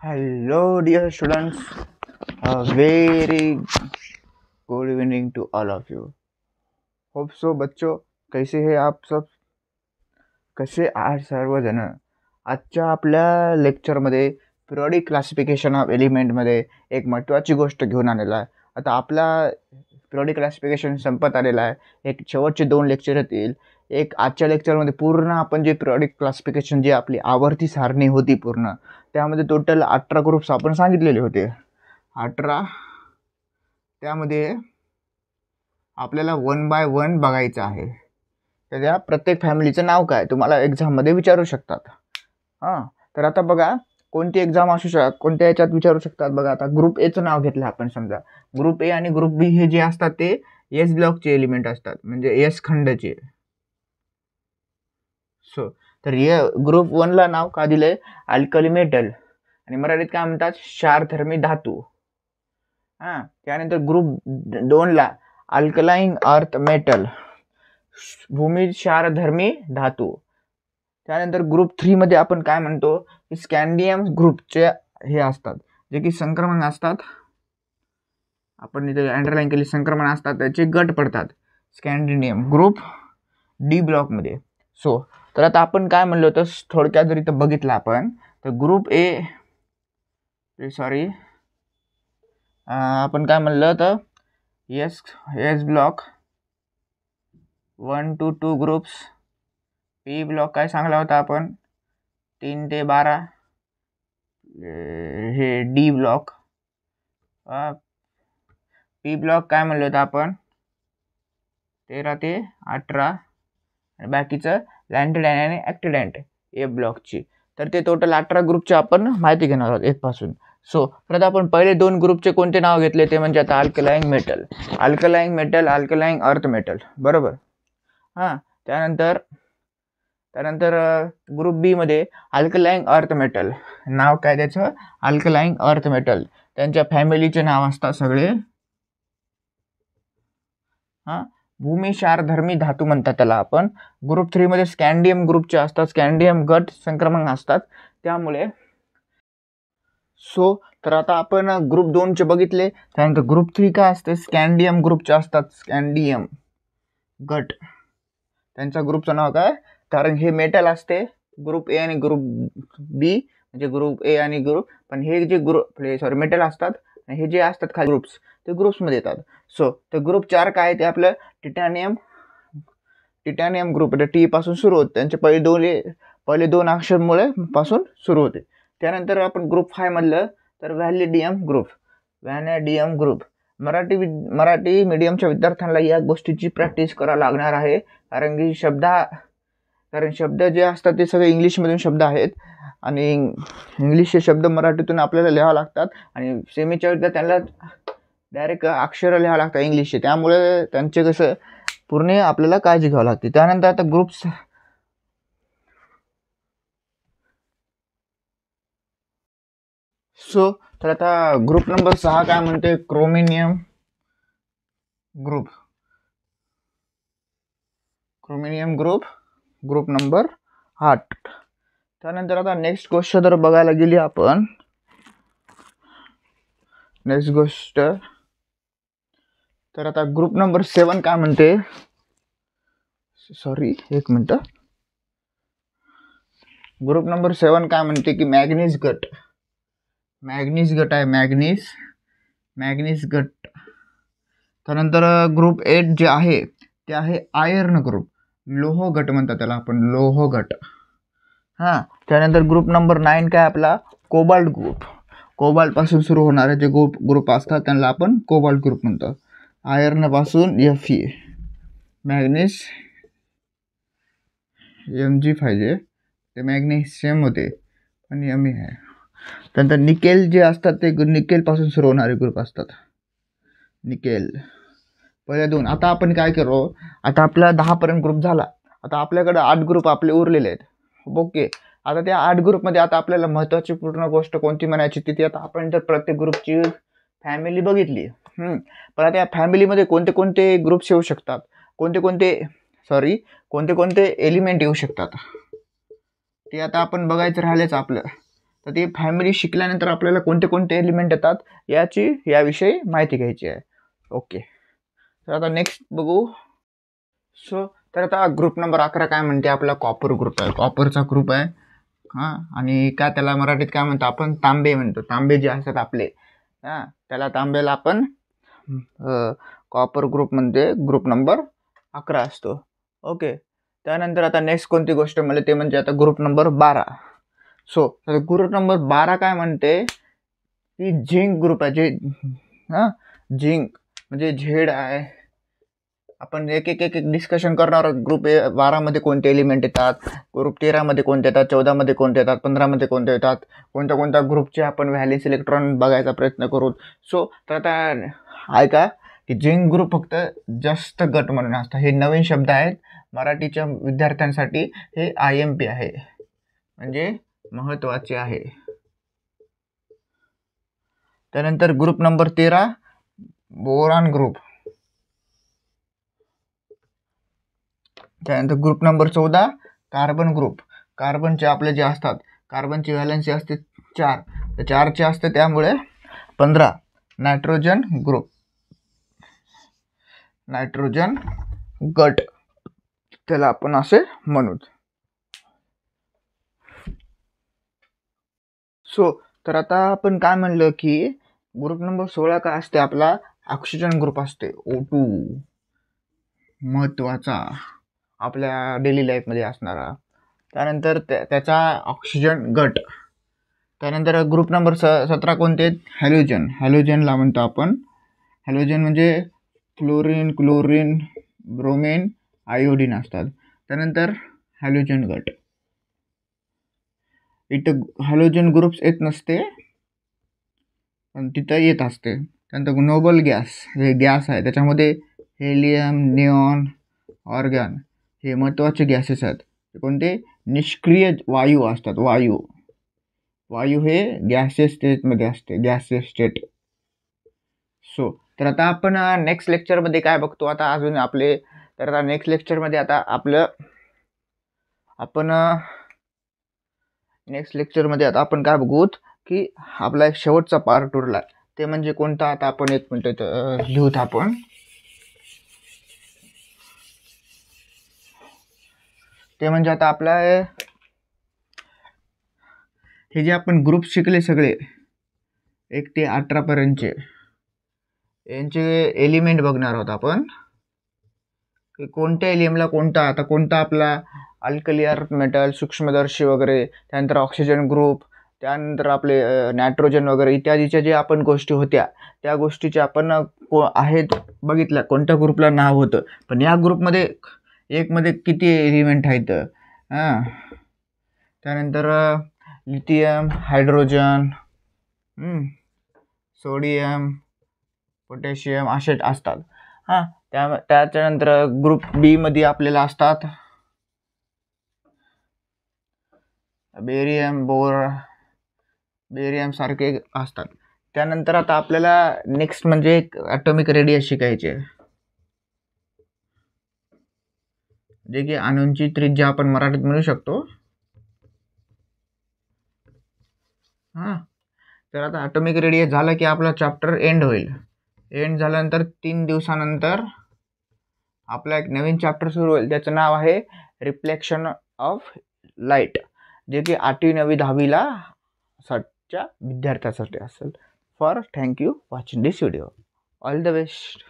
Hello, dear students. A very good evening to all of you. Hope so, बच्चों. कैसे हैं आप सब? कसे आहात सर्वजण? आजच्या आपल्या लेक्चरमध्ये पिरियडिक क्लासिफिकेशन ऑफ एलिमेंटमध्ये एक महत्त्वाची गोष्ट घेऊन आलेला आहे. आता आपला पिरियडिक क्लासिफिकेशन संपत आलेला आहे. एक शेवटचे 2 लेक्चर येतील. एक आजच्या लेक्चरमध्ये पूर्ण आपण जे पिरियडिक क्लासिफिकेशन जी आपली आवर्ती सारणी होती पूर्ण, त्यामध्ये टोटल 18 ग्रुप्स आपण सांगितलेले होते. 18. त्यामध्ये आपल्याला 1 बाय 1 बघायचं आहे. त्या प्रत्येक फॅमिलीचं नाव काय तुम्हाला एक्झाममध्ये विचारू शकतात. तर आता बघा, कोणती एक्झाम असू कोणत्या याच्यात विचारू शकतात बघा. आता ग्रुप एचं नाव घेतलं आपण. समजा ग्रुप ए आणि ग्रुप बी हे जे असतात ते एस ब्लॉकचे एलिमेंट असतात, म्हणजे एस खंडचे. तर हे ग्रुप 1ला नाव का दिलंय? अल्कली मेटल, आणि मराठीत काय म्हणतात? क्षारधर्मी धातू. त्यानंतर ग्रुप 2ला अल्कलाइन अर्थ मेटल, भूमी क्षारधर्मी धातू. त्यानंतर ग्रुप 3 मध्ये आपण काय म्हणतो? स्कॅन्डियम ग्रुपचे हे असतात, जे की संक्रमण असतात. आपण इथे अंडरलाईन केली, संक्रमण असतात, त्याचे गट पडतात स्कॅन्डियम ग्रुप डी ब्लॉक मध्ये. तर आता आपण काय म्हणलो होतं थोडक्यात जर इथं बघितलं आपण, तर ग्रुप ए आपण काय म्हणलं तर S block 1 to 2 groups. P block काय सांगला होता आपण? 3 ते 12. हे डी ब्लॉक. पी ब्लॉक काय म्हणलं होतं आपण? 13 ते 18, आणि बाकीचं लँटेडॅन आणि ॲक्टिडॅन्ट ए ब्लॉकची. तर ते टोटल 18 ग्रुपचे आपण माहिती घेणार आहोत 1 पासून. तर आपण पहिले 2 ग्रुपचे कोणते नाव घेतले ते म्हणजे आता alkaline metal, alkaline earth metal, बरोबर. त्यानंतर ग्रुप बी मध्ये अल्कलाइन अर्थ मेटल. नाव काय त्याचं? Alkaline earth metal. त्यांच्या फॅमिलीचे नाव असतात सगळे भूमी क्षारधर्मी धातू म्हणतात त्याला आपण. ग्रुप 3 मध्ये स्कॅन्डियम ग्रुपचे असतात, स्कॅन्डियम गट संक्रमण असतात त्यामुळे. तर आता आपण ग्रुप 2 चे बघितले. त्यानंतर ग्रुप 3 काय असते? स्कॅन्डियम ग्रुपचे असतात, स्कॅन्डियम गट. त्यांच्या ग्रुपचं नाव काय? कारण हे मेटल असते ग्रुप ए आणि ग्रुप बी, म्हणजे ग्रुप ए आणि ग्रुप, पण हे जे मेटल असतात आणि हे जे असतात खाली ग्रुप्स ते ग्रुप्समध्ये येतात. तर ग्रुप 4 काय ते आपलं टिटॅनियम ग्रुप, टी पासून सुरू होते. त्यांचे पहिले 2 अक्षरमुळे पासून सुरू होते. त्यानंतर आपण ग्रुप 5 मधलं तर व्हॅनेडियम ग्रुप. मराठी मीडियमच्या विद्यार्थ्यांना या गोष्टीची प्रॅक्टिस करावं लागणार आहे, कारण की शब्द जे असतात ते सगळे इंग्लिशमधून शब्द आहेत, आणि इंग्लिशचे शब्द मराठीतून आपल्याला लिहावं लागतात, आणि सेमीच्या विद्यार्थ्यांना डायरेक्ट अक्षर लिहावं लागतात इंग्लिशचे. त्यामुळे त्यांचे कसं पूर्ण आपल्याला काळजी घ्यावी लागते. त्यानंतर आता ग्रुप्स तर आता ग्रुप नंबर 6 काय म्हणते? Chromium group number 8. त्यानंतर आता नेक्स्ट गोष्ट जर बघायला गेली आपण, तर आता ग्रुप नंबर 7 काय म्हणते? ग्रुप नंबर 7 काय म्हणते की मॅग्नीज गट आहे, मॅग्नीज गट. त्यानंतर ग्रुप 8 जे आहे ते आहे आयर्न ग्रुप, लोह गट म्हणतात त्याला आपण, लोह गट. त्यानंतर ग्रुप नंबर 9 काय आपला? Cobalt group. कोबाल्ट पासून सुरू होणारे जे ग्रुप असतात त्यांना आपण कोबाल्ट ग्रुप म्हणतो. आयर्न पासून Fe, मॅग्नीज Mg पाहिजे, ते मॅग्नेशियम होते आणि Me आहे. त्यानंतर निकेल जे असतात ते निकेल पासून सुरू होणारे ग्रुप असतात, निकेल. पहिले 2. आता आपण काय करू? आता आपला 10 पर्यंत ग्रुप झाला. आता आपल्याकडे 8 ग्रुप आपले उरलेले आहेत. ओके. आता त्या 8 ग्रुपमध्ये आता आपल्याला महत्त्वाची पूर्ण गोष्ट कोणती म्हणायची ती आता आपण जर प्रत्येक ग्रुपची फॅमिली बघितली, पण आता या फॅमिलीमध्ये कोणते ग्रुप्स येऊ शकतात, कोणते एलिमेंट येऊ शकतात ते आता आपण बघायचं राहिलेच आपलं. तर ती फॅमिली शिकल्यानंतर आपल्याला कोणते कोणते एलिमेंट येतात याविषयी माहिती घ्यायची आहे. ओके, तर आता नेक्स्ट बघू. सो तर आता ग्रुप नंबर 11 काय म्हणते, आपला कॉपर ग्रुप आहे. कॉपरचा ग्रुप आहे. हां, आणि काय त्याला मराठीत काय म्हणतो आपण, तांबे म्हणतो. तांबे जे असतात आपले, हां, त्याला तांब्याला आपण कॉपर ग्रुप म्हणते. ग्रुप नंबर 11 असतो. ओके, त्यानंतर आता नेक्स्ट कोणती गोष्ट म्हणले ते म्हणजे आता group number 12. So group number 12 काय म्हणते की झिंक ग्रुप आहे. हां, झिंक म्हणजे झेड आहे. आपण एक एक एक एक डिस्कशन करणार. ग्रुप 12 मध्ये कोणते एलिमेंट येतात, ग्रुप 13 मध्ये कोणते येतात, 14 मध्ये कोणते येतात, 15 मध्ये कोणते येतात, कोणत्या कोणत्या ग्रुपचे आपण व्हॅलेन्स इलेक्ट्रॉन बघायचा प्रयत्न करू. सो तर आता ऐका की झिंक ग्रुप फक्त जास्त गट म्हणून असतं. हे नवीन शब्द आहेत मराठीच्या विद्यार्थ्यांसाठी. हे IMP आहे, म्हणजे महत्त्वाचे आहे. त्यानंतर ग्रुप नंबर 13 बोरॉन ग्रुप. त्यानंतर ग्रुप नंबर 14 कार्बन ग्रुप. कार्बनचे आपले जे असतात, कार्बनची व्हॅलेन्सी असते 4, तर 4चे असते, त्यामुळे 15. नायट्रोजन ग्रुप, नायट्रोजन गट त्याला आपण असे म्हणू. सो तर आता आपण काय म्हणलं की ग्रुप नंबर 16 काय असते, आपला ऑक्सिजन ग्रुप असते. O2, महत्त्वाचा आपल्या डेली लाईफमध्ये असणारा. त्यानंतर त्याचा ऑक्सिजन गट. त्यानंतर ग्रुप नंबर 17 कोणते आहेत, हॅलोजन. हॅलोजनला म्हणतो आपण. हॅलोजन म्हणजे फ्लोरीन, क्लोरीन, ब्रोमेन, आयोडीन असतात. त्यानंतर हॅलोजन गट. इथं हॅलोजन ग्रुप्स येत नसते, पण तिथं येत असते. त्यानंतर नोबल गॅस, हे गॅस आहे, त्याच्यामध्ये हेलियम, निऑन, ऑर्गन हे महत्त्वाचे गॅसेस आहेत. कोणते, निष्क्रिय वायू असतात. वायू हे गॅसेस स्टेटमध्ये असते, गॅसेस स्टेट. सो तर आता आपण नेक्स्ट लेक्चरमध्ये काय बघतो आता अजून आपले. तर आता नेक्स्ट लेक्चरमध्ये आता नेक्स्ट लेक्चरमध्ये आता आपण काय बघूत की आपला एक शेवटचा पार्ट उरला, ते म्हणजे कोणता. आता आपण 1 मिनिट लिहूत आपण. ते म्हणजे आता आपला हे जे आपण ग्रुप शिकले सगळे 1 ते 18 पर्यंतचे, यांचे एलिमेंट बघणार आहोत आपण की कोणत्या एलिमेंटला कोणता. आता कोणता आपला अल्कली अर्थ मेटल, सूक्ष्मदर्शी वगैरे, त्यानंतर ऑक्सिजन ग्रुप, त्यानंतर आपले नायट्रोजन वगैरे इत्यादीच्या जे आपण गोष्टी होत्या, त्या गोष्टीचे आपण आहेत बघितल्या, कोणत्या ग्रुपला नाव होतं. पण या ग्रुपमध्ये एकमध्ये किती एलिमेंट आहेत. हां, त्यानंतर लिथियम, हायड्रोजन, सोडियम, पोटॅशियम असे असतात. हां, त्याच्यानंतर ग्रुप बी मध्ये आपल्याला असतात बेरियम, बेरियम सारखे असतात. त्यानंतर आता आपल्याला नेक्स्ट म्हणजे ॲटॉमिक रेडियस शिकायचे, जे की अणूंची त्रिज्या आपण मराठीत म्हणू शकतो. हां, तर आता ॲटॉमिक रेडियस झालं की आपला चॅप्टर एंड होईल. एंड झाल्यानंतर 3 दिवसानंतर आपला एक नवीन चॅप्टर सुरू होईल. त्याचं नाव आहे रिफ्लेक्शन ऑफ लाईट, जे की 8वी 9वी 10वीला च्या विद्यार्थ्यासाठी असेल. Thank you watching this video. All the best.